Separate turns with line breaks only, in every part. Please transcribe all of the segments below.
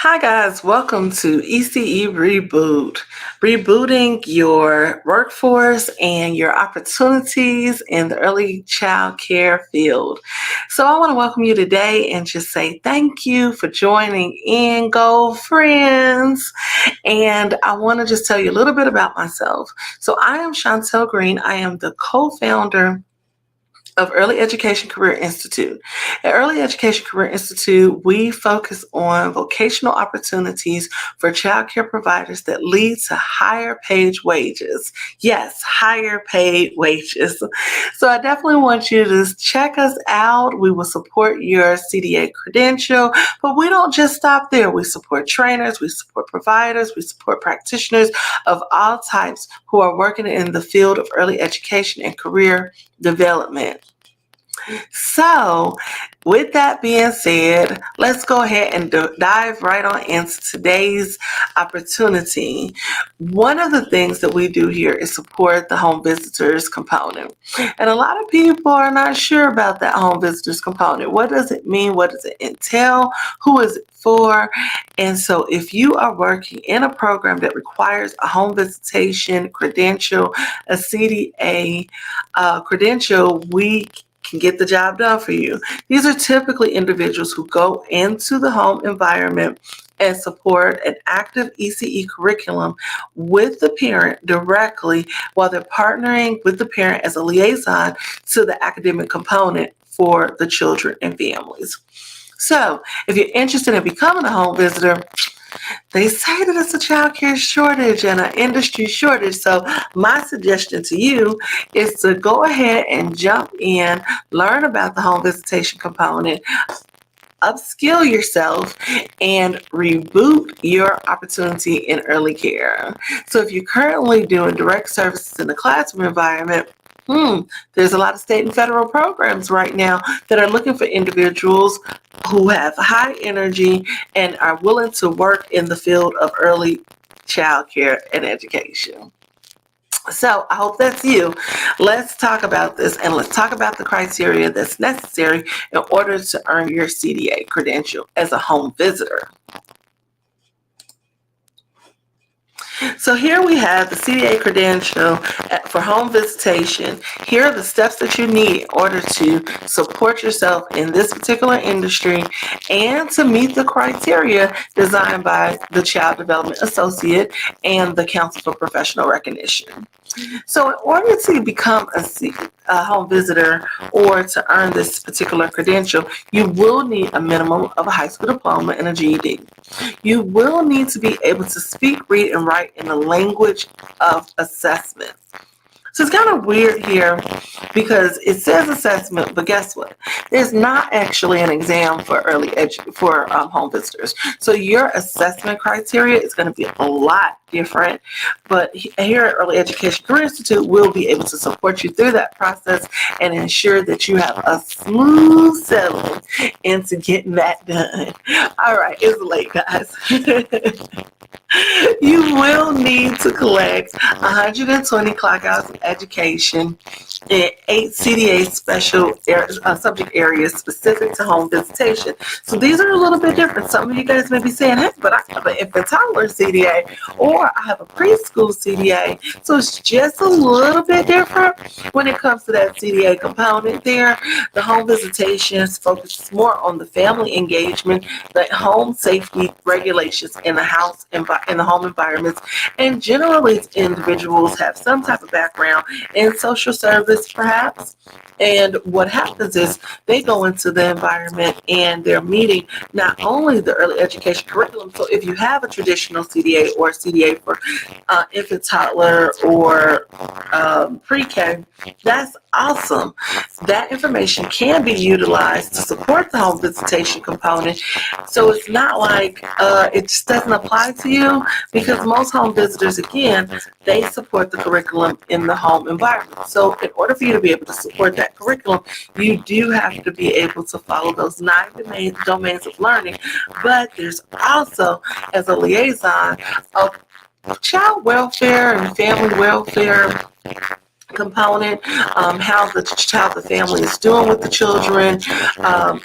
Hi, guys. Welcome to ECE Reboot, rebooting your workforce and your opportunities in the early child care field. So, I want to welcome you today and just say thank you for joining in, Go Friends. And I want to just tell you a little bit about myself. So, I am Chantel Green. I am the co founder of Early Education Career Institute. At Early Education Career Institute, we focus on vocational opportunities for childcare providers that lead to higher paid wages. Yes, higher paid wages. So I definitely want you to check us out. We will support your CDA credential, but we don't just stop there. We support trainers, we support providers, we support practitioners of all types who are working in the field of early education and career development. So, with that being said, let's go ahead and dive right on into today's opportunity. One of the things that we do here is support the home visitors component. And a lot of people are not sure about that home visitors component. What does it mean? What does it entail? Who is it for? And so, if you are working in a program that requires a home visitation credential, a CDA credential, we can get the job done for you. These are typically individuals who go into the home environment and support an active ECE curriculum with the parent directly while they're partnering with the parent as a liaison to the academic component for the children and families. So if you're interested in becoming a home visitor, they say that it's a child care shortage and an industry shortage. So my suggestion to you is to go ahead and jump in, learn about the home visitation component, upskill yourself, and reboot your opportunity in early care. So if you're currently doing direct services in the classroom environment, there's a lot of state and federal programs right now that are looking for individuals who have high energy and are willing to work in the field of early child care and education. So I hope that's you. Let's talk about this and let's talk about the criteria that's necessary in order to earn your CDA credential as a home visitor. So here we have the CDA credential for home visitation. Here are the steps that you need in order to support yourself in this particular industry and to meet the criteria designed by the Child Development Associate and the Council for Professional Recognition. So in order to become a home visitor or to earn this particular credential, you will need a minimum of a high school diploma and a GED. You will need to be able to speak, read, and write in the language of assessment. So it's kind of weird here because it says assessment, but guess what? There's not actually an exam for home visitors. So your assessment criteria is going to be a lot different. But here at Early Education Career Institute, we'll be able to support you through that process and ensure that you have a smooth settling into getting that done. All right, it's late, guys. You will need to collect 120 clock hours of education in 8 CDA special subject areas specific to home visitation. So these are a little bit different. Some of you guys may be saying, hey, but I have an infant toddler CDA or I have a preschool CDA. So it's just a little bit different when it comes to that CDA component there. The home visitations focuses more on the family engagement, the home safety regulations in the home environments, and generally individuals have some type of background in social service perhaps. And what happens is they go into the environment and they're meeting not only the early education curriculum. So if you have a traditional CDA or CDA for infant toddler or pre-K, that's awesome. That information can be utilized to support the home visitation component. So it's not like it just doesn't apply to you, because most home visitors, again, they support the curriculum in the home environment. So in order for you to be able to support that curriculum, you do have to be able to follow those 9 domains of learning. But there's also, as a liaison of child welfare and family welfare, component, how the family is doing with the children, um,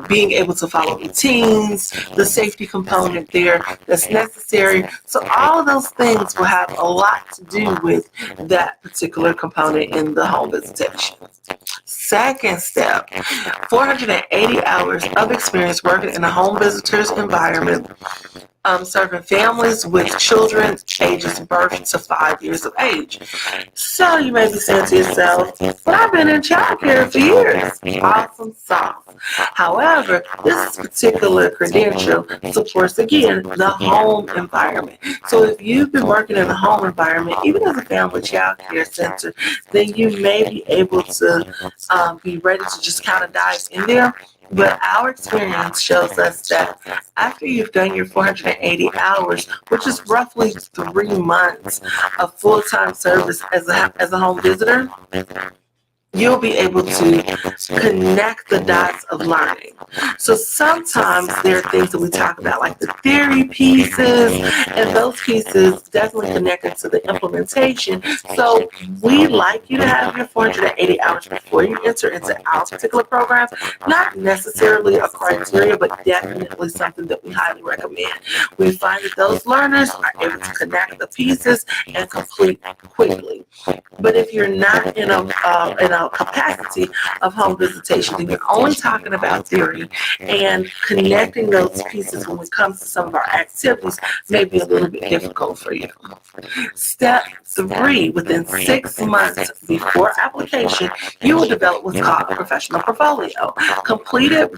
being able to follow routines, the safety component there that's necessary. So all of those things will have a lot to do with that particular component in the home visitation. Second step, 480 hours of experience working in a home visitor's environment, serving families with children ages birth to 5 years of age. So you may be saying to yourself, but I've been in childcare for years. Awesome sauce. However, this particular credential supports, again, the home environment. So if you've been working in a home environment, even as a family child care center, then you may be able to be ready to just kind of dive in there. But our experience shows us that after you've done your 480 hours, which is roughly 3 months of full-time service as a home visitor, you'll be able to connect the dots of learning. So sometimes there are things that we talk about, like the theory pieces, and those pieces definitely connected to the implementation. So we like you to have your 480 hours before you enter into our particular program. Not necessarily a criteria, but definitely something that we highly recommend. We find that those learners are able to connect the pieces and complete quickly. But if you're not in a capacity of home visitation, then you're only talking about theory, and connecting those pieces when it comes to some of our activities may be a little bit difficult for you. Step 3, within 6 months before application, you will develop what's called a professional portfolio, completed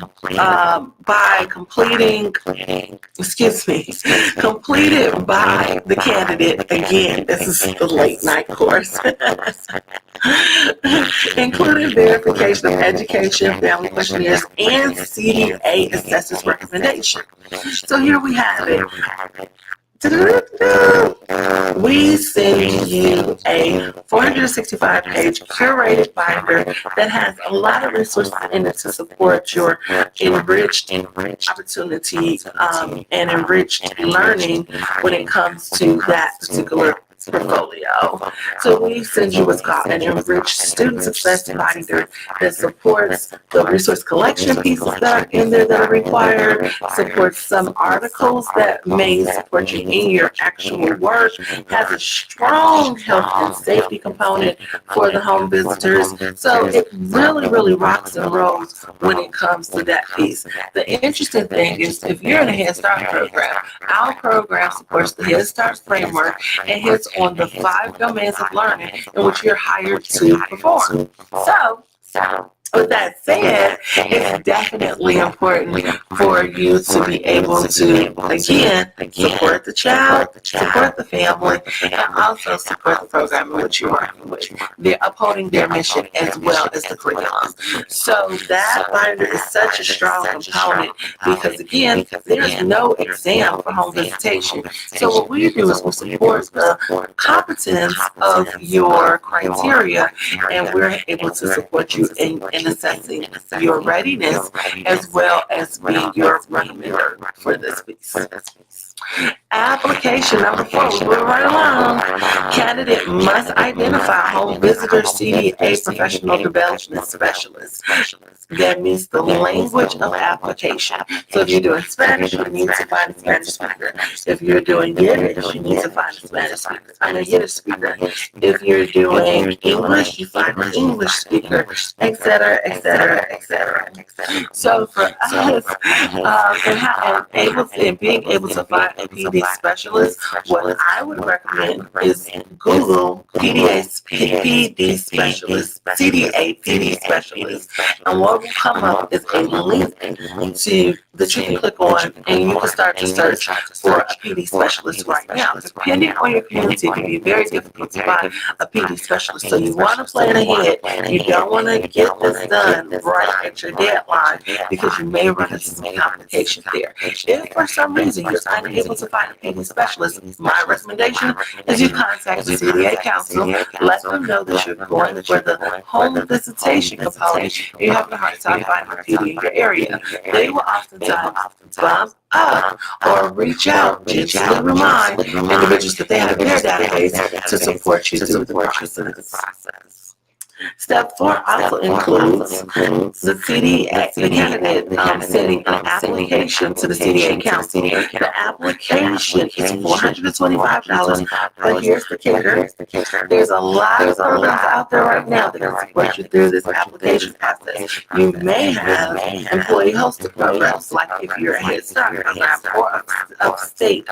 by completing, completed by the candidate. Again, this is the late night course. Including verification of education, family questionnaires, and CDA assessor's recommendation. So here we have it. We send you a 465-page curated binder that has a lot of resources in it to support your enriched opportunity and enriched learning when it comes to that particular portfolio. So we send you what's called an enriched student success binder that supports the resource collection pieces that are in there that are required, supports some articles that may support you in your actual work, has a strong health and safety component for the home visitors. So it really, really rocks and rolls when it comes to that piece. The interesting thing is, if you're in a Head Start program, our program supports the Head Start framework and hits on the 5 domains of learning in which you're hired to perform. So, with that said, it's definitely important for you to be able to, again, support the child, support the family, and also support the program in which you're working with. They're upholding their mission as well as the curriculum. So that binder is such a strong component because, again, there's no exam for home visitation. So what we do is we support the competence of your criteria, and we're able to support you in assessing your readiness as well as being your recommender for this piece. Application number 4, we're moving right along. Candidate must identify home visitor CDA professional development specialist. That means the language of application. So if you're doing Spanish, you need to find a Spanish speaker. If you're doing Yiddish, you need to find a Spanish speaker. I mean, Yiddish speaker. If you're doing English, you find an English speaker, etc., etc., etc. So for us, and being able to find a PD specialist, what I would recommend is Google PD specialist, CDA PD specialist, and what will come up is a link to that you can click on, and you can start to search for a PD specialist right now. Depending on your community, it can be very difficult to find a PD specialist. So you want to plan ahead. You don't want to get this done right at your deadline because you may run into some complications there. If for some reason you're unable to find a PD specialist, my recommendation is you contact the CDA council, let them know that you're going for the home visitation component, and you're having a hard time finding a PD in your area. They will oftentimes bump up or reach out, gently remind individuals that they have their database to support you through the process. Step 4 also includes the CDA, the candidate sending an application to the CDA council. The application is $425, but here's the kicker. There's a lot of programs out there right now that can support you through this application process. You may have employee hosted programs, like if you're a Head Start program or a state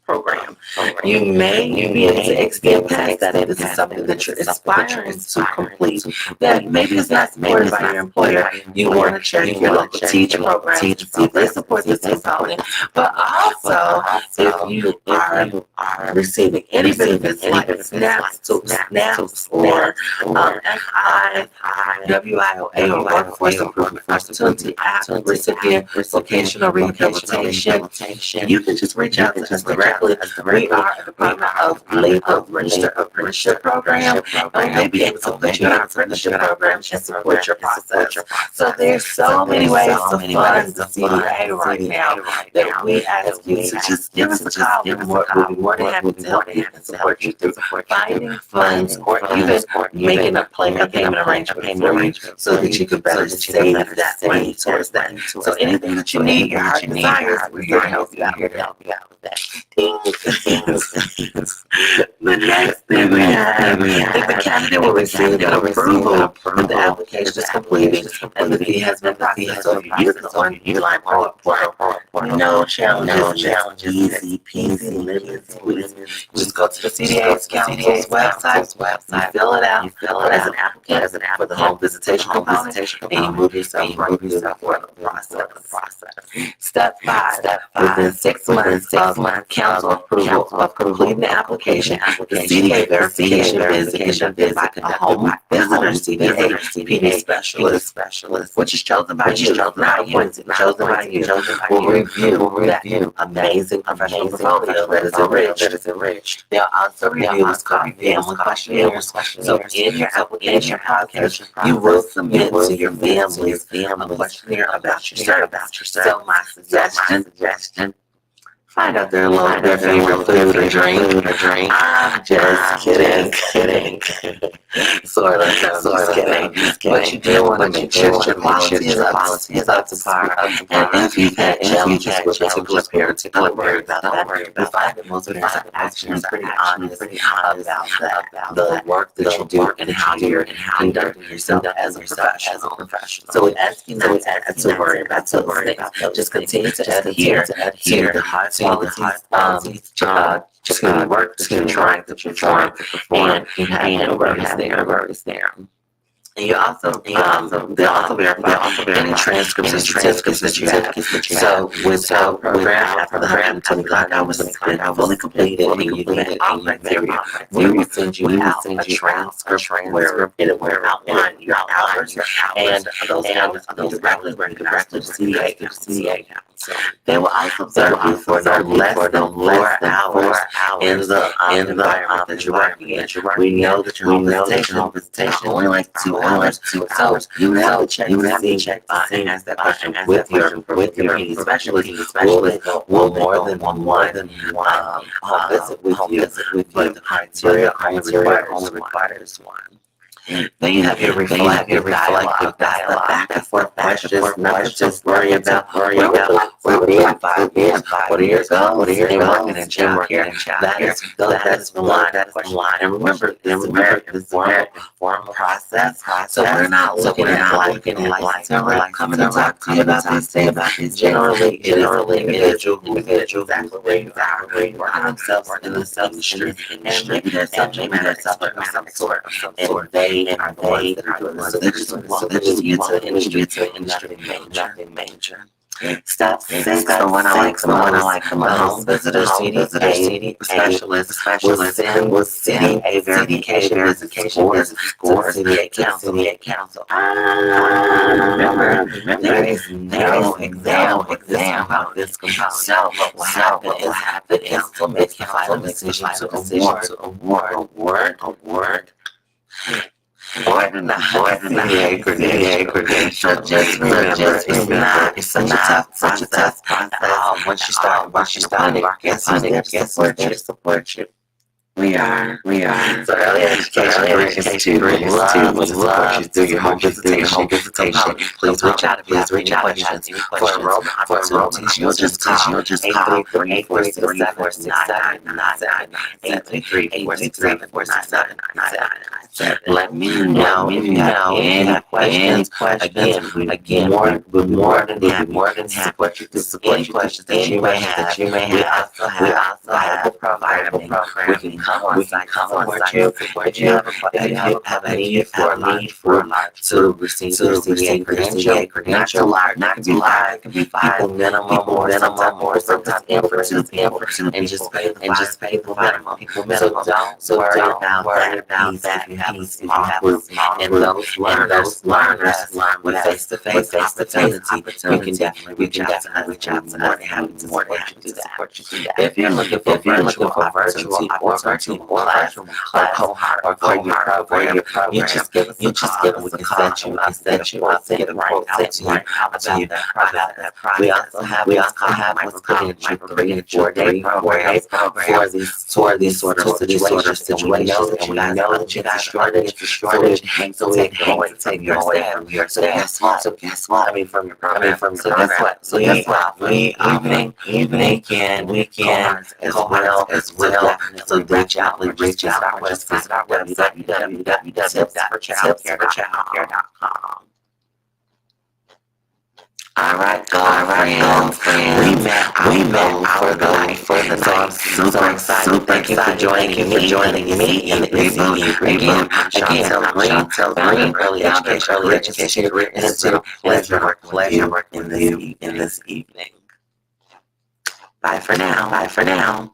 program. You may be able to extend past that if this is something that you're aspiring to complete. That maybe it's not supported by your employer. You want to check your local teacher programs to see if they support this component. But also, if you are receiving any benefits like SNAPs or FI, WIOA, or Workforce Improvement Opportunity Act recipient, vocational rehabilitation, you can just reach out to us directly. We are a Department of Labor apprenticeship program, and we may be able to put you in our apprenticeship program and support your process. So there's so many ways to fund the CDA right now that we ask you to just give us a call. We'll be more than happy to help you and support you through finding funds or even making a payment arrangement for you so that you can better save that money towards that. So anything that you need, your heart desires, we're here to help you out with that. The next thing we have is the candidate will receive an approval when the application is completed and the fee has been processed. So if you're using the online portal, no challenges, easy peasy, lemon squeeze. Just go to the CDA's council's website, you fill it out as an applicant for the home visitation component, and you move yourself right through the process. Step 5, within 6 months of council approval of completing the application, the CDA verification visit by a home visitor CDA PD specialist, which is chosen by you, not appointed, chosen by you, will review that amazing professional portfolio that is enriched. They'll also review what's called family questionnaires. So in your application process, you will submit to your families a questionnaire about your service. So my suggestion, find out their favorite food or drink. I'm just kidding. Sort of kidding. But you do want to make sure your quality is up to par. And if you've had challenges with particular parents, don't worry about that. We find that most parents are actually pretty honest about the work that you do and how you're conducting yourself as a professional. So we ask you not to worry about those things. Just continue to adhere to the high quality work that you're trying to perform and have no worries there. And you also, they'll also verify any transcripts and certificates that you have. So with our program, after the 125 hours has been fully completed and you've met all criteria, we will send you out a transcript where it will outline your hours and those hours directly to the CDA. They will also observe you for no less than 4 hours in the environment that you're working in. We know that your home visitation only like 2 hours. So you would have to check and ask that question with your PD specialist. Will more than one home visit with you, but the criteria only requires one. Then you have your reflective dialogue. Back and forth questions, not just worry about where we're in 5 years, what are your goals, and working in childcare. That is the line. And remember, this is a very informal process. So we're not looking at like coming to talk to you about these things. Generally, it is an individual who is exactly where you are, working themselves in this industry, and maybe there's subject matter expert of some sort, and they are the ones that are doing this. So they're just you to the industry, nothing major. Step 6, the one I like the most, home visitor CDA specialist will send a verification scores to CDA council. Remember, there is no exam about this component. So what will happen is the council makes the final decision to award more than the CDA credential. So just remember, it's such a tough process. Once you start funding, guess who's there to support you? We are. So early education would love to support you through your home visitation. Please reach out if you have any questions. For enrollment opportunities, you'll just call 833-467-9997. 833-467-9997. Let me know if you have any questions. Again, we're more than happy to support you through any questions that you may have. We also have a programming. We can come on site support you if you have a need for to receive your CDA credential. Not to be live, people minimum or sometimes in for two people and just pay the minimum. So don't worry about that piece if you have a small group. And those learners learn with face-to-face opportunity, we can definitely reach out to us. More than happy to support you through that. If you're looking for virtual opportunity or classroom or for your program, you just give us a call. We can set you up to get a quote out to you about that process. We also have what's called micro-3-4-day programs for these sort of situations, and we know that you guys are shortage, so we take your staff. So guess what? I mean, from your program. So guess what? So guess what? We can as well. So definitely reach out our website, www.tipsforchildcare.com. All right, friends. We met our goal for the night. So I'm super excited. Thank you for joining me in the Reboot. Again, I'm Green, Early Education Career Institute. It's been a pleasure working with you in this evening. Bye for now.